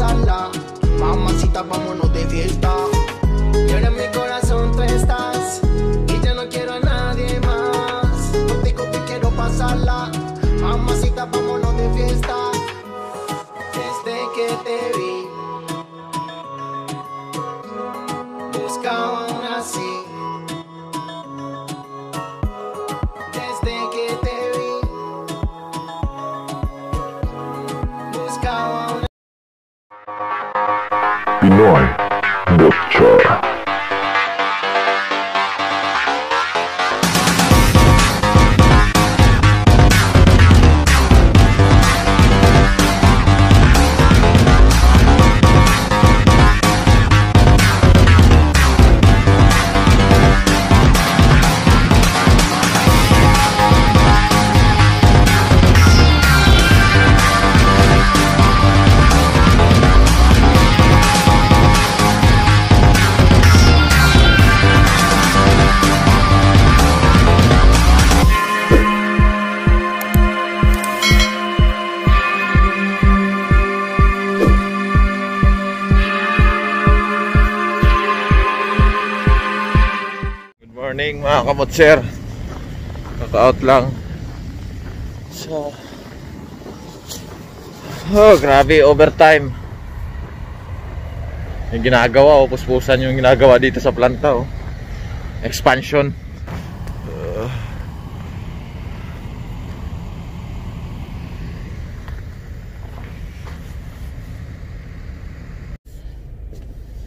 pasarla. Mamacita, vámonos de fiesta. Y ahora en mi corazón tú estás y ya no quiero a nadie más. Contigo te quiero pasarla. Mamacita, vámonos de fiesta. Desde que te vi buscaba una así. Desde que te vi buscaba una. Pinoy Butcher. Morning mga kamotser, kaka-out lang. So, grabe overtime yung ginagawa, puspusan yung ginagawa dito sa planta, expansion.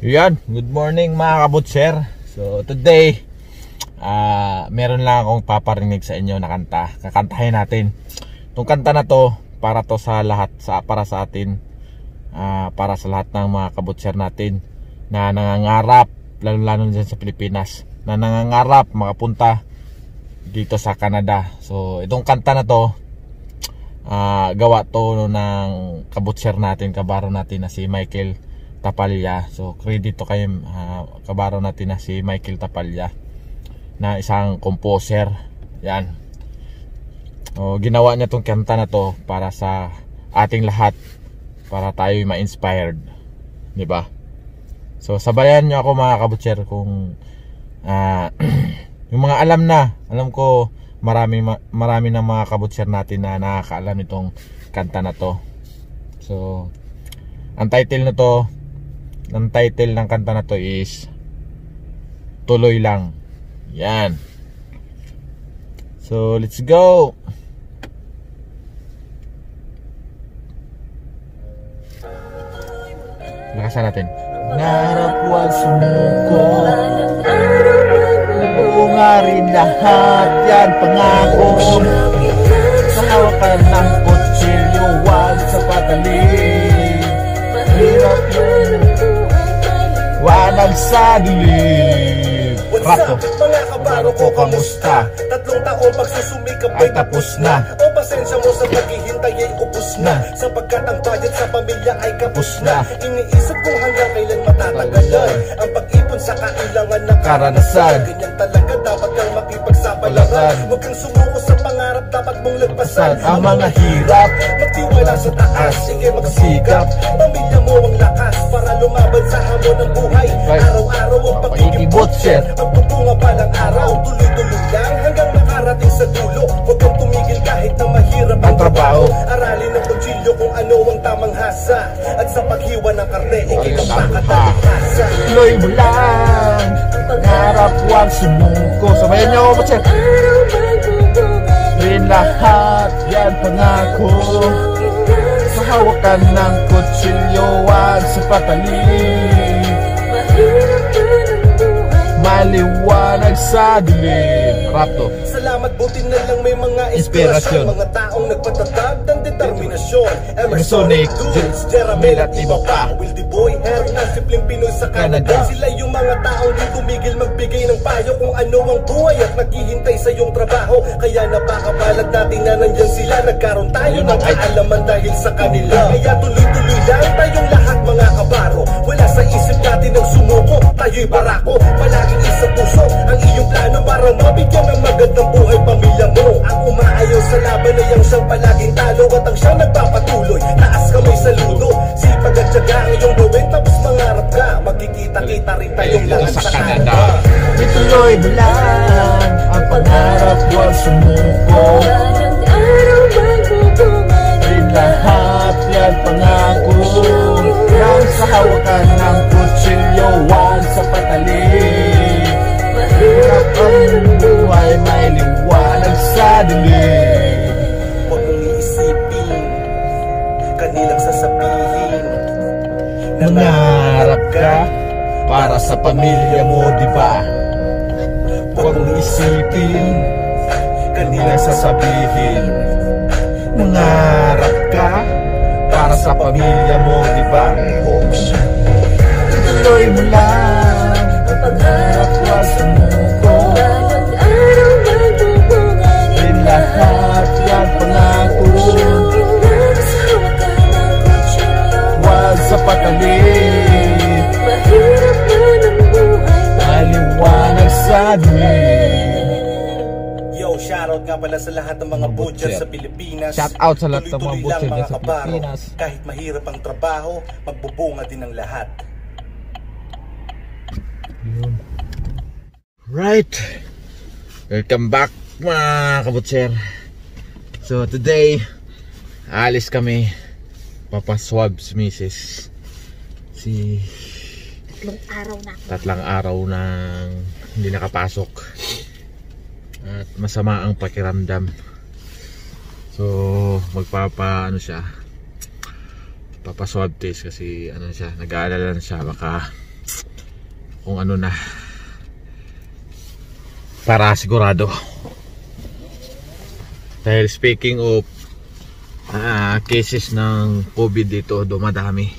Yan, good morning mga kabutser. So today meron lang akong paparinig sa inyo na kanta. Kakantahin natin. Itong kanta na to para to sa lahat, para sa atin, para sa lahat ng mga kabutser natin na nangangarap, lalo dyan sa Pilipinas, na nangangarap makapunta dito sa Canada. So itong kanta na to, gawa to ng kabutser natin, kabaro natin na si Michael Tapalya. So credit to kay kabaro natin na si Michael Tapalya, na isang composer. Yan. Ginawa niya tong kanta na to para sa ating lahat, para tayo ma-inspired, di ba? So sabayan niyo ako mga kabutser kung yung mga alam ko marami ng mga kabutser natin na nakakaalam itong kanta na to. So ang title ng kanta na to is Tuloy Lang. Yan. So let's go. Lakasan natin. Narap huwag sumuko, bunga rin lahat yan pangako. Sa hawakan ng kutsilyo, huwag sa patalim. Hirap yun, wanag sa dilim. Rato, mga kabaro ko, kamusta? Tatlong taon pagsusumikap ay tapos na. O pasensya mo sa paghihintay ay upos na, sapagkat ang budget sa pamilya ay kapos na. Iniisip kung hanggang kailan matatagalan ang pag-ipon sa kailangan ng karanasan. Ganyan talaga dapat kang makipagsapalaran. Huwag kang sumuko sa pangarap, dapat mong lagpasan ang mga hirap. Magtiwala sa taas, sige magsikap. Pamilya mo ang lakas para lumaban sa hamon ng buhay. Araw-araw ang pag-ibutser, magtutunga pa ng araw. Tuloy-tuloy lang hanggang makarating sa dulo. Huwag kang tumigil kahit na mahirap ang trabaho. Aralin ng kutsilyo kung ano ang tamang hasa, at sa paghiwa ng karne, ikikapakatalikasa. Tuloy mo lang, pangarap huwag sumuko. Sabayan niyo ako, Butcher. Rin lahat yan pangako. Sa hawakan ng kutsilyo, huwag sa patalim. Maliwanag sa dilim. Rato. Salamat, buti na lang may mga inspirasyon, mga taong nagpatatag ng determinasyon. Emerson, Jules, Jeramel at iba pa. Will the boy, Harry na simpleng Pinoy sa Canada. Sila yung mga taong di tumigil magbigay ng payo kung ano ang buhay at naghihintay sa iyong trabaho. Kaya napakabalad natin na nandyan sila. Nagkaroon tayo ng kaalaman dahil sa kanila. Kaya tuloy-tuloy lang tayong lahat mga kabaro. Wala sa isip natin ang sumuko, tayo'y barako. Palaging isa puso ang iyong plano para mabigyan ng magandang buhay pamilya mo. Ang umaayaw sa laban ay ang siyang palaging talo at ang siyang nagpapatuloy. Taas kamay sa luto, sipag at tiyaga talaga ang iyong gawin, tapos mangarap ka. Magkikita-kita rin tayong lahat sa Canada. Ituloy mo lang ang pangarap, huwag sumuko. Rin lahat yan pangako. Nang sa hawakan ng kutsilyo, huwag sa patalim. Mahirap ang buhay, may liwanag sa dilim. Huwag mong iisipin, kanilang sasabihin. Nangarap ka para sa pamilya mo, di ba? Huwag mong isipin, kanilang sasabihin. Nangarap ka para sa pamilya mo, di ba? Tuloy mo lang ang pangarap, huwag sumuko. Rin lahat yan pangako. Huwag sa patalim. Maliwanag sa dilim. Yo, shoutout nga pala sa lahat ng mga butcher sa Pilipinas. Shout out sa lahat ng mga Tuloy-tuloy butcher lang, dyan mga sa kabaro. Pilipinas. Kahit mahirap ang trabaho, magbubunga din ang lahat. Right, welcome back mga kabutser. So today, alis kami. Papaswab si Mrs. Tatlong araw nang hindi nakapasok. At masama ang pakiramdam. So magpapa siya, papaswab test kasi siya, nag-aalala na siya baka kung na para sigurado. Dahil speaking of cases ng COVID dito, dumadami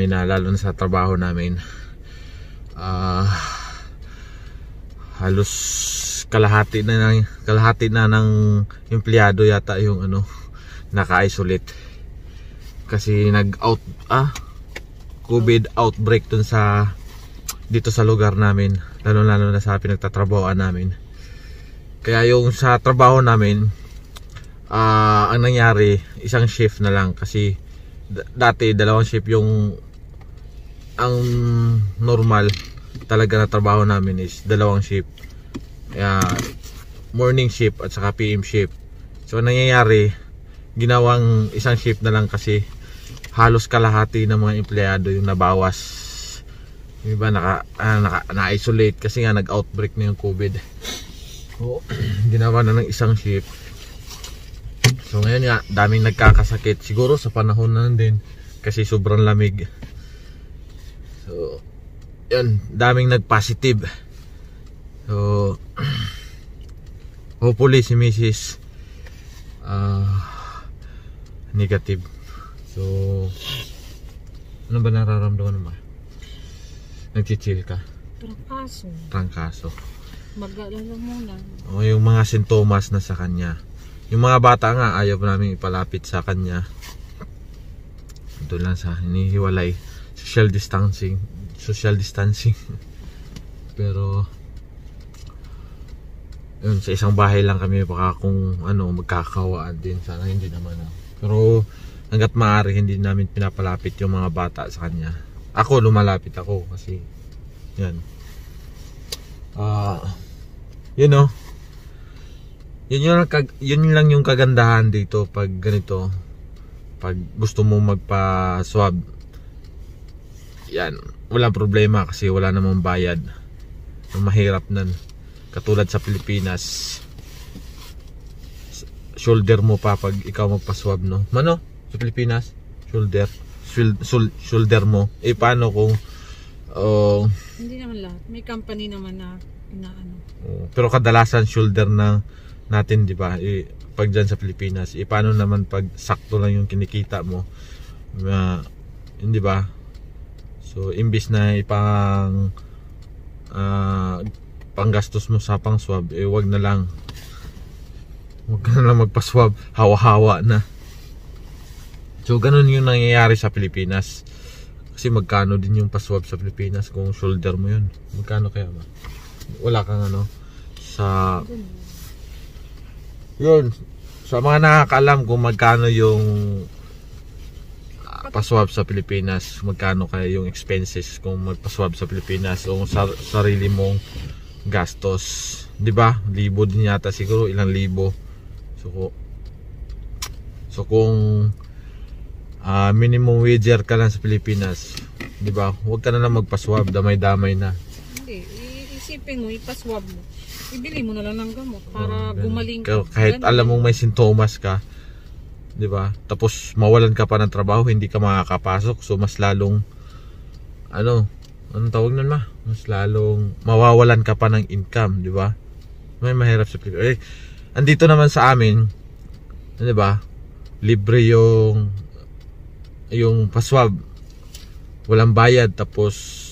na, lalo na sa trabaho namin. Halos kalahati na ng empleyado yata yung naka-isolate kasi COVID outbreak dito sa lugar namin, lalo na sa pinagtatrabahoan namin. Kaya yung sa trabaho namin, ang nangyari, isang shift na lang kasi dati dalawang shift ang normal talaga na trabaho namin is dalawang shift. Morning shift at saka PM shift. So nangyayari, ginawang isang shift na lang kasi halos kalahati ng mga empleyado yung nabawas. Yung iba na-isolate kasi nga nag-outbreak na yung COVID. So, ginawa na ng isang shift. So ngayon nga, daming nagkakasakit. Siguro sa panahon na din kasi sobrang lamig. So, yun, daming nag-positive. So, hopefully si Mrs. Negative. So, ano ba nararamdaman mo? Nagchichill ka? Trangkaso. Mag-alala muna. O yung mga sintomas na sa kanya. Yung mga bata nga ayaw namin ipalapit sa kanya. Doon lang sa hinihiwalay. Social distancing. Pero yun, sa isang bahay lang kami, baka kung magkakawaan din. Sana hindi naman. Pero hanggat maaari hindi namin pinapalapit yung mga bata sa kanya. Ako, lumalapit ako kasi yan. Yun lang yung kagandahan dito pag ganito. Pag gusto mo magpa-swab, yan, walang problema kasi wala namang bayad. Mahirap nan. Katulad sa Pilipinas, shoulder mo pa pag ikaw magpa-swab, no? Mano? Sa Pilipinas, shoulder mo. Paano kung hindi naman lahat. May company naman na inaano. Pero kadalasan shoulder natin, di ba? Pag dyan sa Pilipinas, paano naman pag sakto lang yung kinikita mo? Hindi ba? So, imbis na panggastos mo sa pang swab, wag na lang magpa-swab, hawa-hawa na. So ganun yung nangyayari sa Pilipinas. Kasi magkano din yung pa-swab sa Pilipinas kung shoulder mo yun? Magkano kaya ba? Wala kang sa yun, sa mga nakakaalam kung magkano yung magpaswab sa Pilipinas, magkano kaya yung expenses kung magpaswab sa Pilipinas o sarili mong gastos, 'di ba? Libo din yata siguro, ilang libo. So kung minimum wager ka lang sa Pilipinas, 'di ba? Huwag ka na lang magpaswab, damay-damay na. Hindi, isipin mo, ipaswab mo. Ibili mo na lang ng gamot para gumaling ka. Kahit alam mong may sintomas ka, 'di ba? Tapos mawalan ka pa ng trabaho, hindi ka makakapasok. So mas lalong anong tawag nun mas lalong mawawalan ka pa ng income, 'di ba? May mahirap sa Pilipinas. Andito naman sa amin, 'di ba? Libre yung paswab. Walang bayad, tapos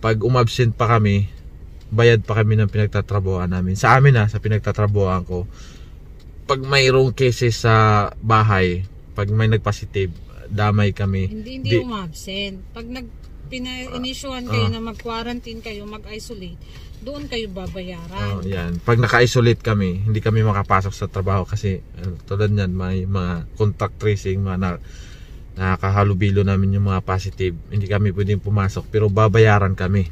pag umabsent pa kami, bayad pa kami ng pinagtatrabuhan namin. Sa amin sa pinagtatrabuhan ko, pag mayroong cases sa bahay, pag may nagpositive, damay kami. Hindi umabsent. Pag inisyuhan kayo na mag-quarantine kayo, mag-isolate, doon kayo babayaran. Yan. Pag naka-isolate kami, hindi kami makapasok sa trabaho kasi tulad niyan, may mga contact tracing, nakakahalubilo namin yung mga positive. Hindi kami pwedeng pumasok, pero babayaran kami.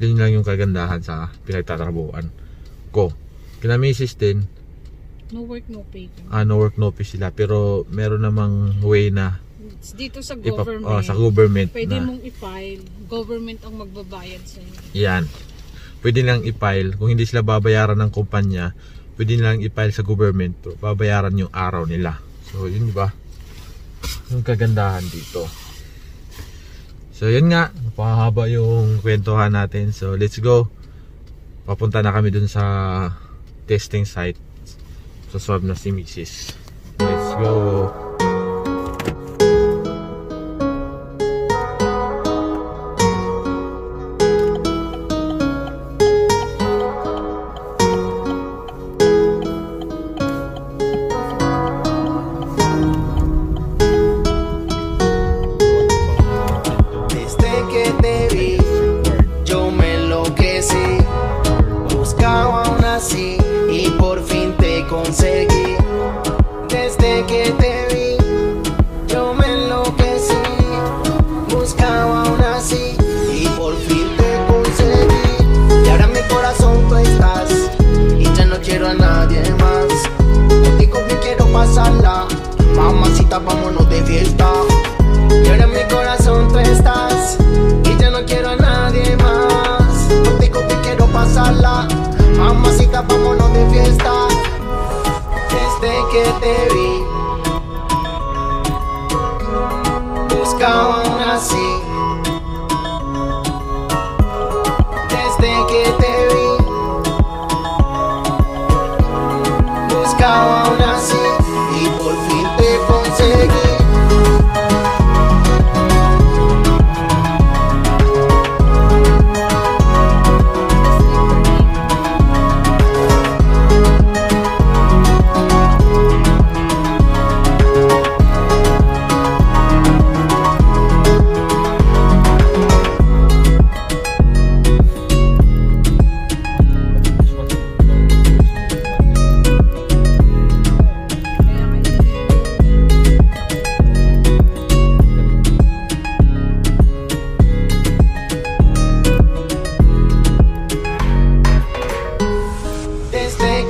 Yun lang yung kagandahan sa pinagtatrabuhan ko. Kina misis din, no work no pay. No work no pay sila, pero meron namang way na dito sa government. Sa government pwede mong i-file, government ang magbabayad sa iyo. Yan. Pwede lang i-file, kung hindi sila babayaran ng kumpanya, pwede lang i-file sa government, babayaran yung araw nila. So yun, di ba? Yung kagandahan dito. So yun nga, napakahaba yung kwentuhan natin. So let's go. Papunta na kami dun sa testing site. So swab na si Mrs. Let's go. Conseguí, desde que te vi, yo me enloquecí, buscaba aún así y por fin te conseguí. Y ahora en mi corazón tú estás y ya no quiero a nadie más. Contigo me quiero pasarla, mamacita, vámonos de fiesta. Y ahora en mi corazón tú estás y ya no quiero a nadie más. Contigo me quiero pasarla, mamacita, vámonos de fiesta. Desde que te vi, buscaba aún así. Desde que te vi, buscaba aún así y por fin te conseguí.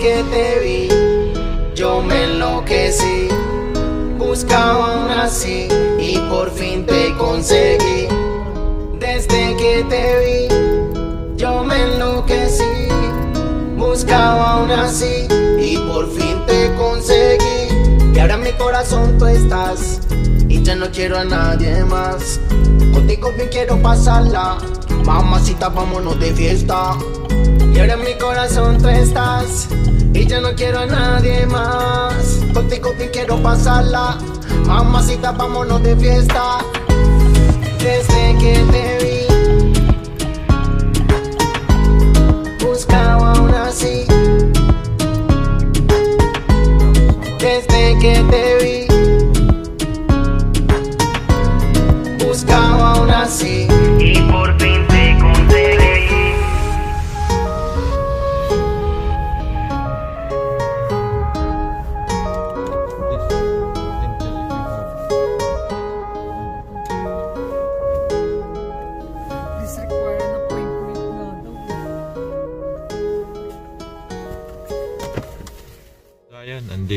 Que te vi, yo me enloquecí, buscaba aún así y por fin te conseguí. Desde que te vi, yo me enloquecí, buscaba aún así y por fin te conseguí. Y ahora en mi corazón tú estás y ya no quiero a nadie más. Contigo bien quiero pasarla, mamacita, vámonos de fiesta. Y ahora en mi corazón tú estás y ya no quiero a nadie más. Contigo bien quiero pasarla, mamacita, vámonos de fiesta. Desde que te vi, buscaba aún así. Desde que te vi, buscaba aún así y por fin te conseguí.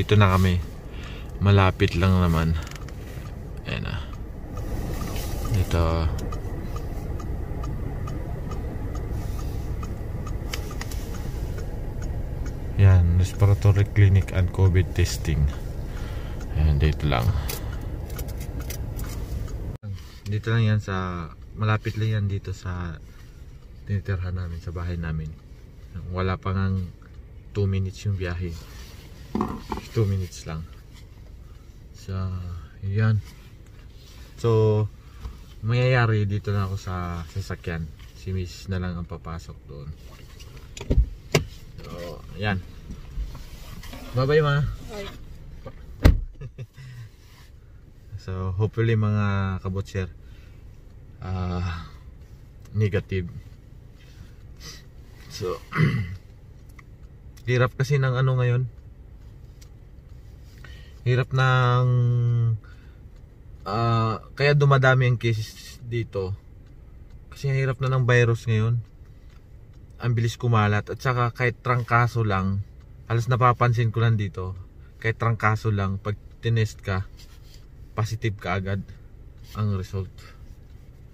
dito na kami. Malapit lang naman. Ayan na. Dito. Yan, respiratory clinic and COVID testing. Ayan, dito lang. Dito lang yan sa, malapit lang yan dito sa tinitirhan namin, sa bahay namin. Wala pa ngang 2 minutes yung biyahe. 2 minutes lang. So, yan. So, mangyayari dito na ako sa sasakyan. Si Miss na lang ang papasok doon. So, yan. Bye-bye ma. Bye. So, hopefully mga kabutser, negative. So, hirap kasi ng ano ngayon. Hirap ng kaya dumadami ang cases dito. Kasi hirap na ng virus ngayon. Ang bilis kumalat. At saka kahit trangkaso lang, halos napapansin ko lang dito, kahit trangkaso lang, pag tinest ka, positive ka agad ang result.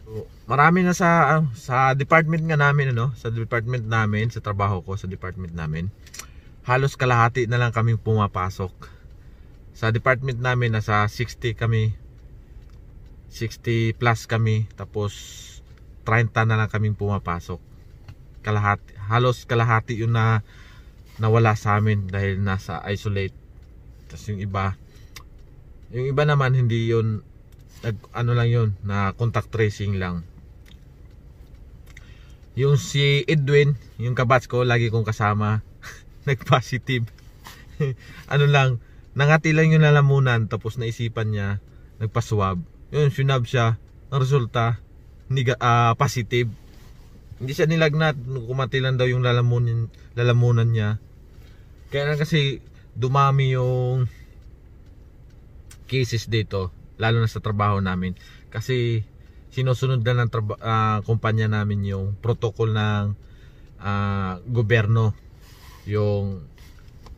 So, marami na sa department nga namin, ano, sa department namin, sa trabaho ko, sa department namin, halos kalahati na lang kaming pumapasok. Sa department namin nasa 60 kami, 60 plus kami, tapos 30 na lang kaming pumapasok. Kalahati, halos kalahati yun na nawala sa amin dahil nasa isolate. Tapos yung iba naman hindi yun, ano lang yun, na contact tracing lang. Yung si Edwin, yung kabats ko, lagi kong kasama, nag-positive. Ano lang, nangati lang yung lalamunan, tapos naisipan niya, nagpa-swab. Yun, sinab siya, ang resulta, positive. Hindi siya nilagnat, kumati lang daw yung lalamunan niya. Kaya kasi dumami yung cases dito, lalo na sa trabaho namin. Kasi sinusunod na ng kumpanya namin yung protocol ng gobyerno. Yung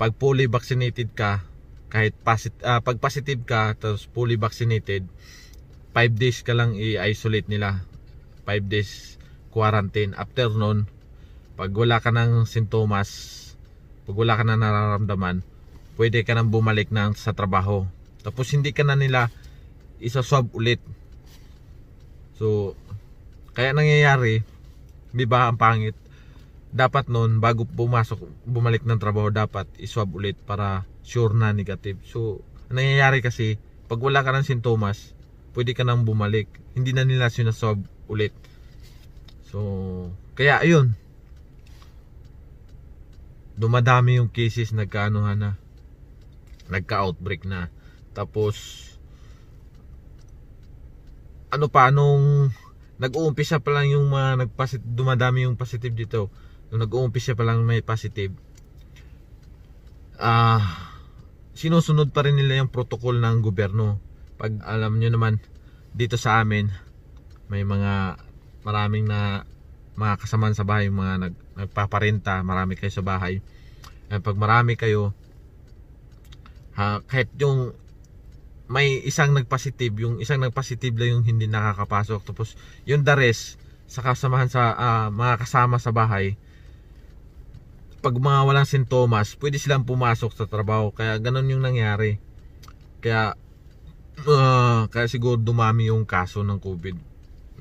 pag fully vaccinated ka, kahit pag positive ka, tapos fully vaccinated, 5 days ka lang i-isolate nila. 5 days quarantine. After nun, pag wala ka ng sintomas, pag wala ka na nararamdaman, pwede ka nang bumalik na sa trabaho. Tapos hindi ka na nila isa-swab ulit. So, kaya nangyayari, di ba, ang pangit, dapat nun, bago bumalik ng trabaho, dapat iswab ulit para sure na negative. So, nangyayari kasi, pag wala ka ng sintomas, pwede ka nang bumalik. Hindi na nila sinaswab ulit. So, kaya ayun, dumadami yung cases, nagka-anuhan na, nagka-outbreak na. Tapos ano pa, nung nag-uumpisa pa lang yung mga dumadami yung positive dito, nung nag-uumpisa pa lang may positive, sinusunod pa rin nila yung protocol ng gobyerno. Pag alam nyo naman, dito sa amin may maraming na mga kasamaan sa bahay, mga nagpaparenta, marami kayo sa bahay. Pag marami kayo, kahit yung may isang nagpositive, yung isang nagpositive lang yung hindi nakakapasok, tapos yung the rest sa kasamahan sa mga kasama sa bahay, pag mga walang sintomas, pwede silang pumasok sa trabaho. Kaya ganun yung nangyari. Kaya siguro dumami yung kaso ng COVID,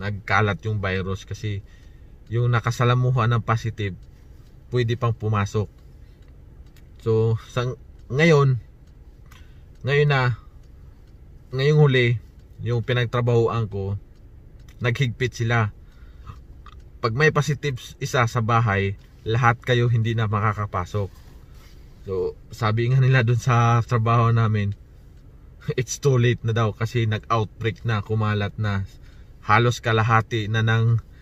nagkalat yung virus, kasi yung nakasalamuhan ng positive pwede pang pumasok. So ngayong huli, yung pinagtrabahoan ko, naghigpit sila. Pag may positive isa sa bahay, lahat kayo hindi na makakapasok. So sabi nga nila dun sa trabaho namin, it's too late na daw, kasi nag-outbreak na, kumalat na. Halos kalahati na ng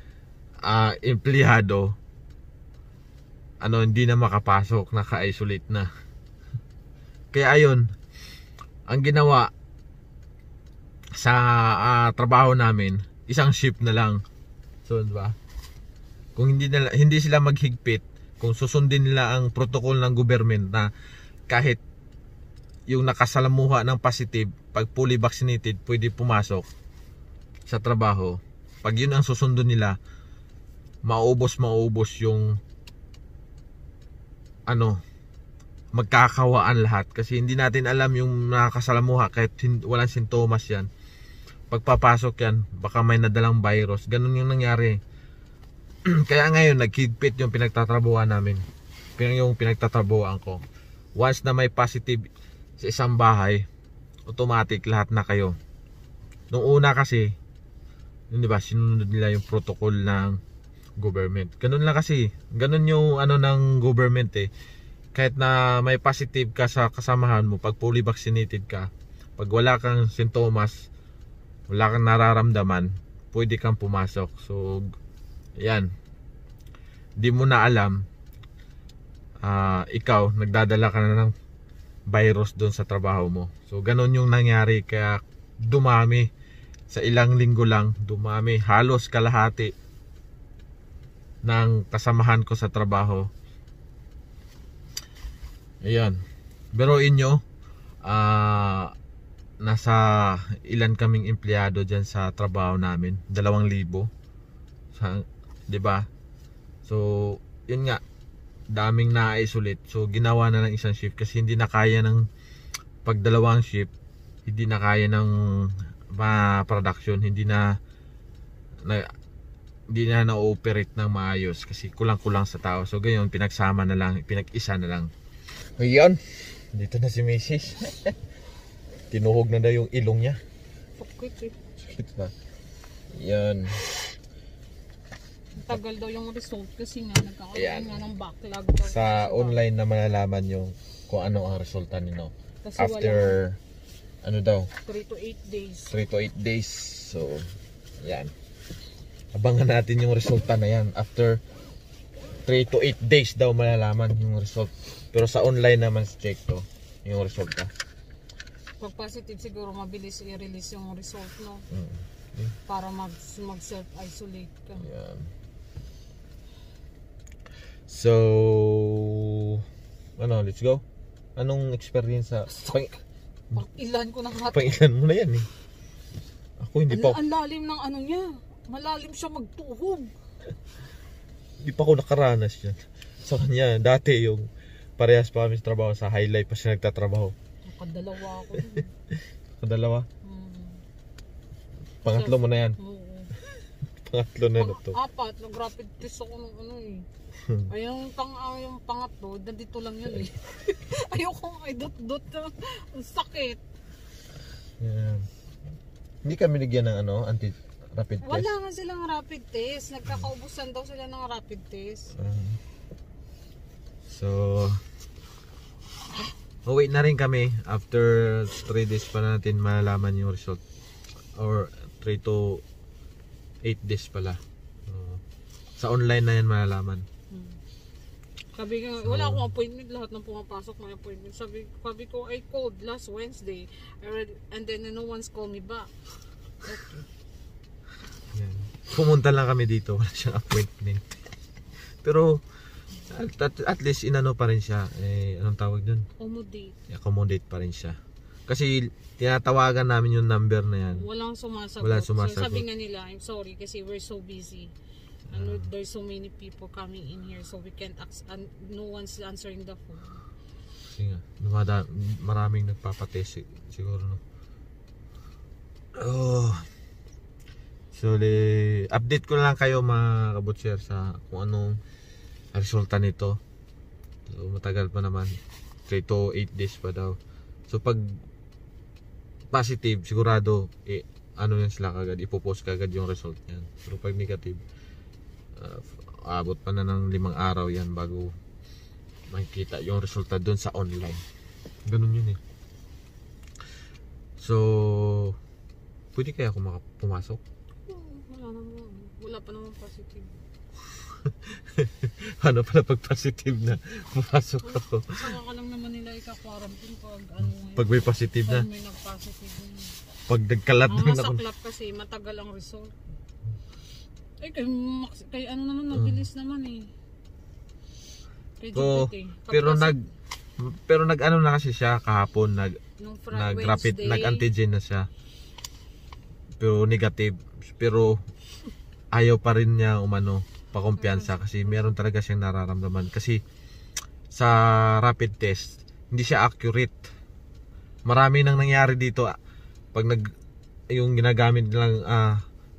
empleyado hindi na makapasok, naka-isolate na. Kaya ayun, ang ginawa sa trabaho namin, isang shift na lang. So, diba? Kung hindi sila maghigpit, kung susundin nila ang protocol ng government na kahit yung nakasalamuha ng positive, pag fully vaccinated, pwede pumasok sa trabaho. Pag yun ang susundo nila, maubos yung magkakawaan lahat. Kasi hindi natin alam yung nakakasalamuha kahit walang sintomas yan. Pagpapasok yan, baka may nadalang virus. Ganun yung nangyari. Kaya ngayon, nagkigpit yung pinagtatrabuhan namin. Yung pinagtatrabuhan ko. Once na may positive sa isang bahay, automatic lahat na kayo. Nung una kasi, yun, diba, sinunod nila yung protocol ng government. Ganun lang kasi. Ganun yung ng government eh. Kahit na may positive ka sa kasamahan mo, pag fully vaccinated ka, pag wala kang sintomas, wala kang nararamdaman, pwede kang pumasok. So, yan. Di mo na alam, ikaw, nagdadala ka na ng virus doon sa trabaho mo. So, ganun yung nangyari. Kaya dumami. Sa ilang linggo lang, dumami. Halos kalahati ng kasamahan ko sa trabaho. Ayan. Biruin nyo, nasa ilan kaming empleyado dyan sa trabaho namin. 2,000. Diba? So, yun nga. Daming na-isolate. So, ginawa na ng isang shift kasi hindi na kaya ng pag dalawang shift, hindi na kaya ng production, hindi na na-operate ng maayos kasi kulang-kulang sa tao. So, ganyan, pinagsama na lang, pinag-isa na lang. Ayan, dito na si Mrs. Tinuhog na daw yung ilong niya. Sakit ba? Yan. Tagal daw yung result kasi nga nagkakaroon nga ng backlog daw. Sa online na malalaman yung kung ano ang resulta nino. Kasi After daw? 3 to 8 days. 3 to 8 days. So, yan. Abangan natin yung resulta na yan. After 3 to 8 days daw malalaman yung result. Pero sa online naman check to yung resulta. Pag positive siguro mabilis i-release yung result, no? Para mag-self-isolate ka. Yan. So, let's go. Anong experience sa Pang-ilan ko na nga. Pang-ilan mo na yan eh. Ako hindi pa. Ang lalim ng niya. Malalim siya magtuhog. Hindi pa ako nakaranas yan. Sa kanya, dati yung parehas pa kami sa trabaho, sa High Life pa siya nagtatrabaho. Nakadalawa ako. Kadalawa? Pangatlo mo na yan? Oo. Pangatlo na to. Apat, nag-rapid test ako ng Ay, yung pangatlo, nandito lang yun eh. Ayoko may dot-dot na. Ang sakit. Yan. Hindi kami nigyan ng anti-rapid test? Wala nga silang rapid test. Nagkakaubusan daw sila ng rapid test. Wait na rin kami. After 3 days pa natin malalaman yung result. Or 3 to 8 days pala. Sa online na yan malalaman. Sabi nga, wala akong appointment, lahat ng pumapasok may appointment. Sabi ko, I called last Wednesday and then no one's called me back. Okay. Yan. Pumunta lang kami dito, wala siyang appointment. Pero at least inano pa rin siya, anong tawag dun? Accommodate pa rin siya. Kasi tinatawagan namin yung number na yan. Walang sumasagot. So sabi nga nila, I'm sorry kasi we're so busy. And there's so many people coming in here so we can't no one's answering the phone. Kasi nga, maraming nagpapatest siguro, no? So, update ko lang kayo mga kabutser sa kung anong resulta nito. So, matagal pa naman. 3 to 8 days pa daw. So, pag positive, sigurado, yan sila kagad, ipopost kagad yung result yan. Pero pag negative, abot pa na ng 5 araw yan bago makikita yung resulta doon sa online. Ganun yun eh. So, pwede kaya ako pumasok? Wala pa naman positive. Paano pala pag positive na pumasok ako? Saka ka lang naman nila ika-quarantine pag may positive na? Pag may nag-positive na. Pag nagkalat na ako. Ang masaklap kasi matagal ang result. Kay naman mabilis naman eh. Pero Pero nag-ano na kasi siya kahapon, nag-rapid, Wednesday. nag-antigen na siya. Pero negative. Pero ayaw pa rin niya pakumpiyansa kasi meron talaga siyang nararamdaman. Kasi sa rapid test, hindi siya accurate. Marami nang nangyari dito pag yung ginagamit nilang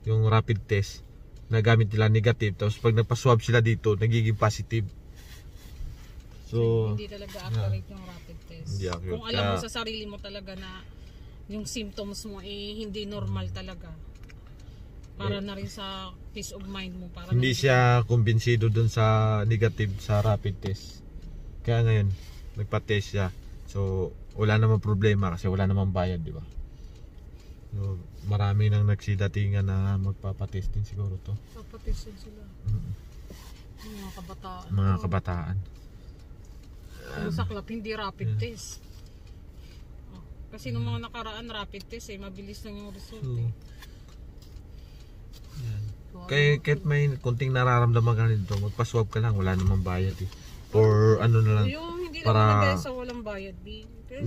yung rapid test, nagamit nila negative, tapos pag nagpa-swab sila dito, nagiging positive. So, hindi talaga accurate yung rapid test. Hindi accurate. Kung alam mo sa sarili mo talaga na yung symptoms mo hindi normal talaga. Para na rin sa peace of mind mo. Para hindi siya kumbinsido dun sa negative sa rapid test. Kaya ngayon, nagpa-test siya. So, wala namang problema kasi wala namang bayad, di ba? So, marami nang nagsidatingan na magpapatesting siguro to. Papatestin sila. Mga kabataan. Mga kabataan. Ang saklap, hindi rapid test. Kasi nung mga nakaraan rapid test mabilis lang yung result Kahit may kunting nararamdaman ka nito, magpa-swab ka lang, wala namang bayad or ano na lang. Yung hindi para naman sa walang bayad hindi,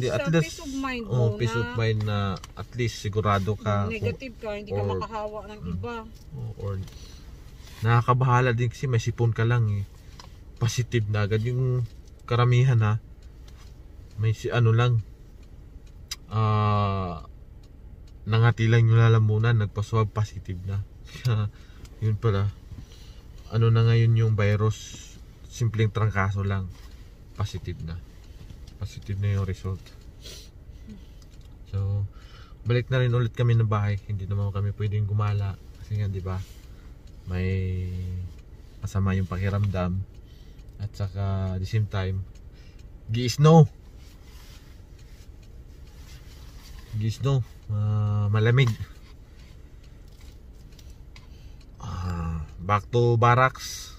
sa at least, peace of mind mo peace of mind na at least sigurado ka negative ka, hindi ka makahawa ng iba. Or nakakabahala din kasi may sipon ka lang positive na agad yung karamihan may lang nangati lang yung lalamunan, nagpa-swab positive na. Yun pala, na ngayon yung virus, simpleng trangkaso lang, positive na yung result. So balik na rin ulit kami ng bahay, hindi naman kami pwedeng gumala kasi nga, di ba, may masama yung pakiramdam at saka at the same time gi-snow, malamig. Back to barracks.